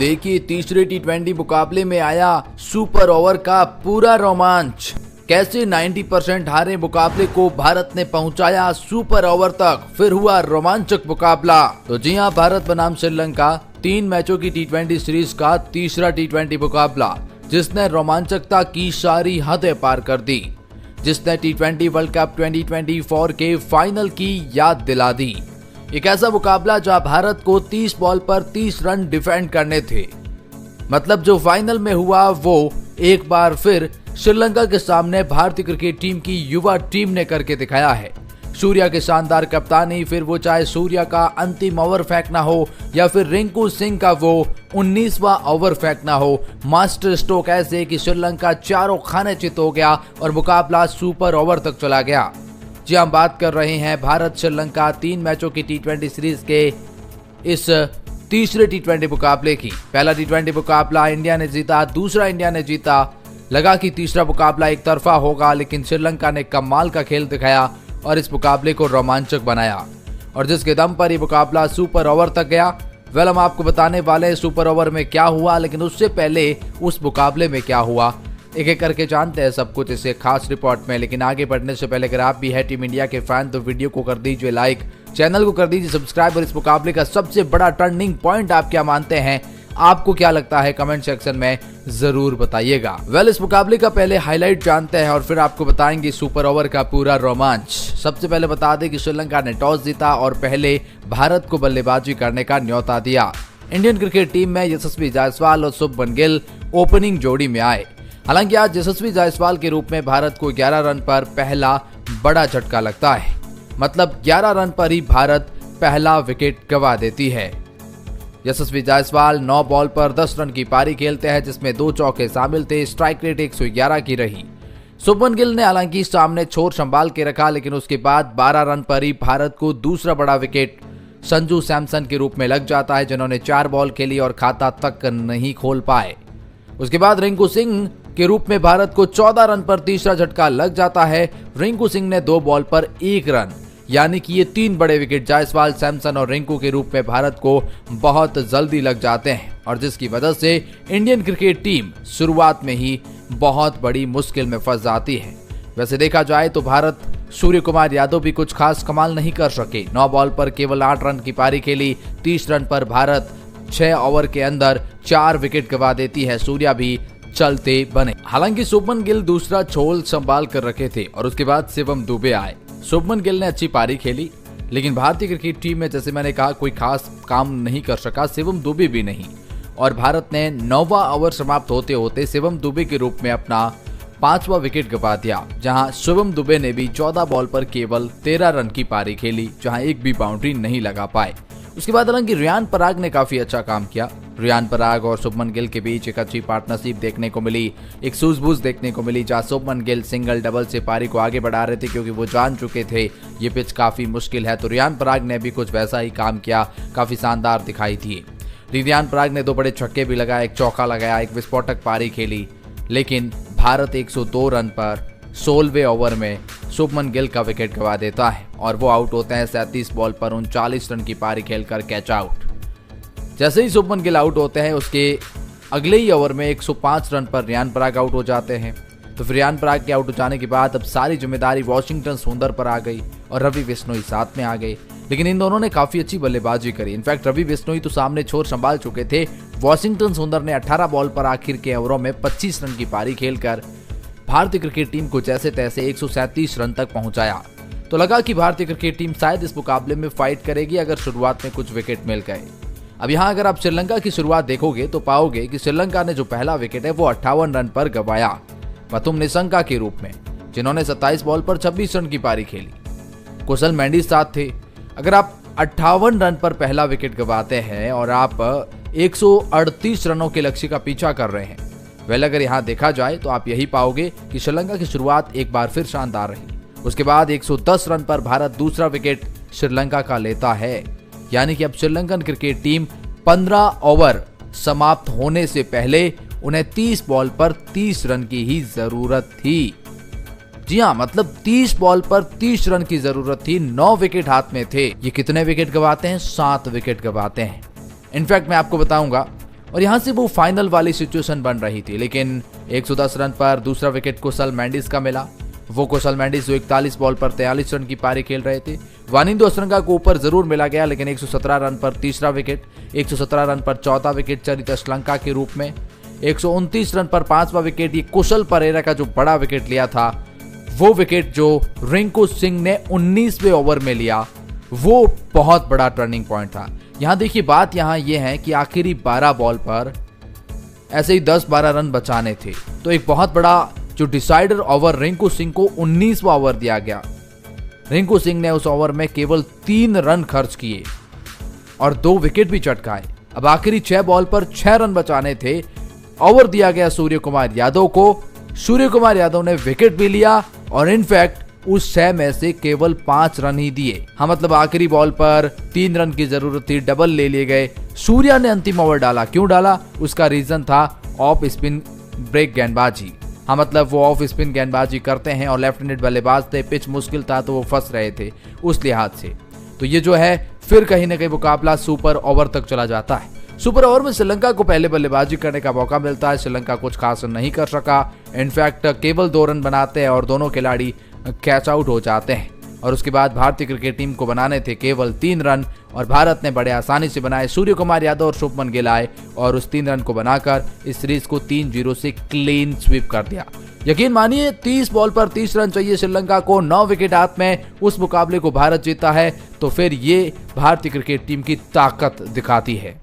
देखिए तीसरे टी20 मुकाबले में आया सुपर ओवर का पूरा रोमांच। कैसे 90% हारे मुकाबले को भारत ने पहुंचाया सुपर ओवर तक, फिर हुआ रोमांचक मुकाबला। तो जी हां, भारत बनाम श्रीलंका 3 मैचों की टी20 सीरीज का तीसरा टी20 मुकाबला, जिसने रोमांचकता की सारी हदें पार कर दी, जिसने टी20 वर्ल्ड कप 2024 के फाइनल की याद दिला दी। एक ऐसा मुकाबला जहां भारत को 30 बॉल पर 30 रन डिफेंड करने थे। मतलब जो फाइनल में हुआ वो एक बार फिर श्रीलंका के सामने भारतीय क्रिकेट टीम की युवा टीम ने करके दिखाया है। सूर्या के शानदार कप्तानी, फिर वो चाहे सूर्या का अंतिम ओवर फेंकना हो या फिर रिंकू सिंह का वो 19वां ओवर फेंकना हो, मास्टर स्ट्रोक ऐसे कि श्रीलंका चारों खाने चित हो गया और मुकाबला सुपर ओवर तक चला गया। जी हम बात कर रहे हैं भारत श्रीलंका 3 मैचों की टी20 सीरीज के इस तीसरे टी20 मुकाबले की। पहला टी20 मुकाबला इंडिया ने जीता, दूसरा इंडिया ने जीता। लगा कि तीसरा मुकाबला एक तरफा होगा, लेकिन श्रीलंका ने कमाल का खेल दिखाया और इस मुकाबले को रोमांचक बनाया, और जिसके दम पर ये मुकाबला सुपर ओवर तक गया। वेल, हम आपको बताने वाले हैं सुपर ओवर में क्या हुआ, लेकिन उससे पहले उस मुकाबले में क्या हुआ एक एक करके जानते हैं सब कुछ इसे खास रिपोर्ट में। लेकिन आगे बढ़ने से पहले अगर आप भी है टीम इंडिया के फैन तो वीडियो को कर दीजिए लाइक, चैनल को कर दीजिए सब्सक्राइब, और इस मुकाबले का सबसे बड़ा टर्निंग पॉइंट आप क्या मानते हैं, आपको क्या लगता है, कमेंट सेक्शन में जरूर बताइएगा। वेल, इस मुकाबले का पहले हाईलाइट जानते हैं और फिर आपको बताएंगे सुपर ओवर का पूरा रोमांच। सबसे पहले बता दें कि श्रीलंका ने टॉस जीता और पहले भारत को बल्लेबाजी करने का न्योता दिया। इंडियन क्रिकेट टीम में यशस्वी जायसवाल और शुभमन गिल ओपनिंग जोड़ी में आए। हालांकि आज यशस्वी जायसवाल के रूप में भारत को 11 रन पर पहला बड़ा झटका लगता है। मतलब 11 रन पर ही भारत पहला विकेट गंवा देती है। यशस्वी जायसवाल 9 बॉल पर 10 रन की पारी खेलते हैं, जिसमें 2 चौके शामिल थे। स्ट्राइक रेट 111 की रही। शुभमन गिल ने हालांकि सामने छोर संभाल के रखा, लेकिन उसके बाद 12 रन पर ही भारत को दूसरा बड़ा विकेट संजू सैमसन के रूप में लग जाता है, जिन्होंने 4 बॉल खेली और खाता तक नहीं खोल पाए। उसके बाद रिंकू सिंह के रूप में भारत को 14 रन पर तीसरा झटका लग जाता है। रिंकू सिंह ने 2 बॉल पर 1 रन, यानी कि ये 3 बड़े विकेट जायसवाल, सैमसन और रिंकू के रूप में भारत को बहुत जल्दी लग जाते हैं, और जिसकी वजह से इंडियन क्रिकेट टीम शुरुआत में ही बहुत बड़ी मुश्किल में फंस जाती है। वैसे देखा जाए तो भारत सूर्य कुमार यादव भी कुछ खास कमाल नहीं कर सके। 9 बॉल पर केवल 8 रन की पारी खेली। 30 रन पर भारत 6 ओवर के अंदर 4 विकेट गंवा देती है। सूर्या भी चलते बने। हालांकि शुभमन गिल दूसरा छोल संभाल कर रखे थे और उसके बाद शिवम दुबे आए। शुभमन गिल ने अच्छी पारी खेली, लेकिन भारतीय क्रिकेट टीम में जैसे मैंने कहा कोई खास काम नहीं कर सका, शिवम दुबे भी नहीं, और भारत ने 9वां ओवर समाप्त होते होते शिवम दुबे के रूप में अपना 5वां विकेट गंवा दिया, जहां शिवम दुबे ने भी 14 बॉल पर केवल 13 रन की पारी खेली, जहां एक भी बाउंड्री नहीं लगा पाए। उसके बाद हालांकि रियान पराग ने काफी अच्छा काम किया। रियान पराग और शुभमन गिल के बीच एक अच्छी पार्टनरशिप देखने को मिली, एक सूझबूझ देखने को मिली, जहां शुभमन गिल सिंगल डबल से पारी को आगे बढ़ा रहे थे, क्योंकि वो जान चुके थे ये पिच काफी मुश्किल है। तो रियान पराग ने भी कुछ वैसा ही काम किया, काफी शानदार दिखाई थी। रियान पराग ने 2 बड़े छक्के भी लगाए, एक चौका लगाया, एक विस्फोटक पारी खेली, लेकिन भारत 102 रन पर 16वें ओवर में शुभमन गिल का विकेट गंवा देता है और वो आउट होते हैं 37 बॉल पर 39 रन की पारी खेलकर कैच आउट। जैसे ही शुभमन गिल आउट होते हैं, उसके अगले ही ओवर में 105 रन पर रियान पराग आउट हो जाते हैं। तो फिर रियान पराग के आउट हो जाने के बाद अब सारी जिम्मेदारी वॉशिंगटन सुंदर पर आ गई और रवि बिश्नोई साथ में आ गए, लेकिन इन दोनों ने काफी अच्छी बल्लेबाजी करी। इनफैक्ट रवि बिश्नोई तो सामने छोर संभाल चुके थे। वॉशिंगटन सुंदर ने 18 बॉल पर आखिर के ओवरों में 25 रन की पारी खेलकर भारतीय क्रिकेट टीम को जैसे तैसे 137 रन तक पहुंचाया। तो लगा कि भारतीय क्रिकेट टीम शायद इस मुकाबले में फाइट करेगी अगर शुरुआत में कुछ विकेट मिल गए। अब यहाँ अगर आप श्रीलंका की शुरुआत देखोगे तो पाओगे कि श्रीलंका ने जो पहला विकेट है वो 58 रन पर गंवाया पथुम निशंका के रूप में, जिन्होंने 27 बॉल पर 26 रन की पारी खेली। कुशल मेंडिस साथ थे। अगर आप 58 रन पर पहला विकेट गंवाते हैं और आप 138 रनों के लक्ष्य का पीछा कर रहे हैं, वेल अगर यहाँ देखा जाए तो आप यही पाओगे कि श्रीलंका की शुरुआत एक बार फिर शानदार रही। उसके बाद 110 रन पर भारत दूसरा विकेट श्रीलंका का लेता है, यानी कि अब श्रीलंकन क्रिकेट टीम 15 ओवर समाप्त होने से पहले उन्हें 30 बॉल पर 30 रन की ही जरूरत थी। जी हाँ, मतलब 30 बॉल पर 30 रन की जरूरत थी। 9 विकेट हाथ में थे। ये कितने विकेट गंवाते हैं? 7 विकेट गंवाते हैं। इनफैक्ट मैं आपको बताऊंगा, और यहां से वो फाइनल वाली सिचुएशन बन रही थी। लेकिन 110 रन पर दूसरा विकेट कुशल मेंडिस का मिला। वो कुशल मेंडिस जो 41 बॉल पर 43 रन की पारी खेल रहे थे। वानिंदो असरंगा को ऊपर जरूर मिला गया, लेकिन 117 रन पर तीसरा विकेट, 117 रन पर चौथा विकेट चरित श्रीलंका के रूप में, 129 रन पर पांचवा विकेट ये कुशल परेरा का जो बड़ा विकेट लिया था, वो विकेट जो रिंकू सिंह ने 19वें ओवर में लिया, वो बहुत बड़ा टर्निंग पॉइंट था। यहां देखिए, बात यहां ये है कि आखिरी 12 बॉल पर ऐसे ही 10-12 रन बचाने थे, तो एक बहुत बड़ा जो डिसाइडर ओवर रिंकू सिंह को 19वां ओवर दिया गया। रिंकू सिंह ने उस ओवर में केवल 3 रन खर्च किए और 2 विकेट भी चटकाए। अब आखिरी 6 बॉल पर 6 रन बचाने थे। ओवर दिया गया सूर्य कुमार यादव को। सूर्य कुमार यादव ने विकेट भी लिया और इनफैक्ट उस 6 में से केवल 5 रन ही दिए। हाँ, मतलब आखिरी बॉल पर 3 रन की जरूरत थी, डबल ले लिए गए। सूर्या ने अंतिम ओवर डाला। क्यों डाला? उसका रीजन था ऑफ स्पिन ब्रेक गेंदबाजी। हाँ, मतलब वो ऑफ स्पिन गेंदबाजी करते हैं और लेफ्ट हैंडेड बल्लेबाज थे, पिच मुश्किल था तो वो फंस रहे थे उस लिहाज से। तो ये जो है फिर कहीं ना कहीं मुकाबला सुपर ओवर तक चला जाता है। सुपर ओवर में श्रीलंका को पहले बल्लेबाजी करने का मौका मिलता है। श्रीलंका कुछ खास नहीं कर सका। इनफैक्ट केवल 2 रन बनाते हैं और दोनों खिलाड़ी कैच आउट हो जाते हैं। और उसके बाद भारतीय क्रिकेट टीम को बनाने थे केवल 3 रन और भारत ने बड़े आसानी से बनाए। सूर्य कुमार यादव और शुभमन गिल आए और उस 3 रन को बनाकर इस सीरीज को 3-0 से क्लीन स्वीप कर दिया। यकीन मानिए, 30 बॉल पर 30 रन चाहिए श्रीलंका को, 9 विकेट हाथ में उस मुकाबले को भारत जीता है। तो फिर ये भारतीय क्रिकेट टीम की ताकत दिखाती है।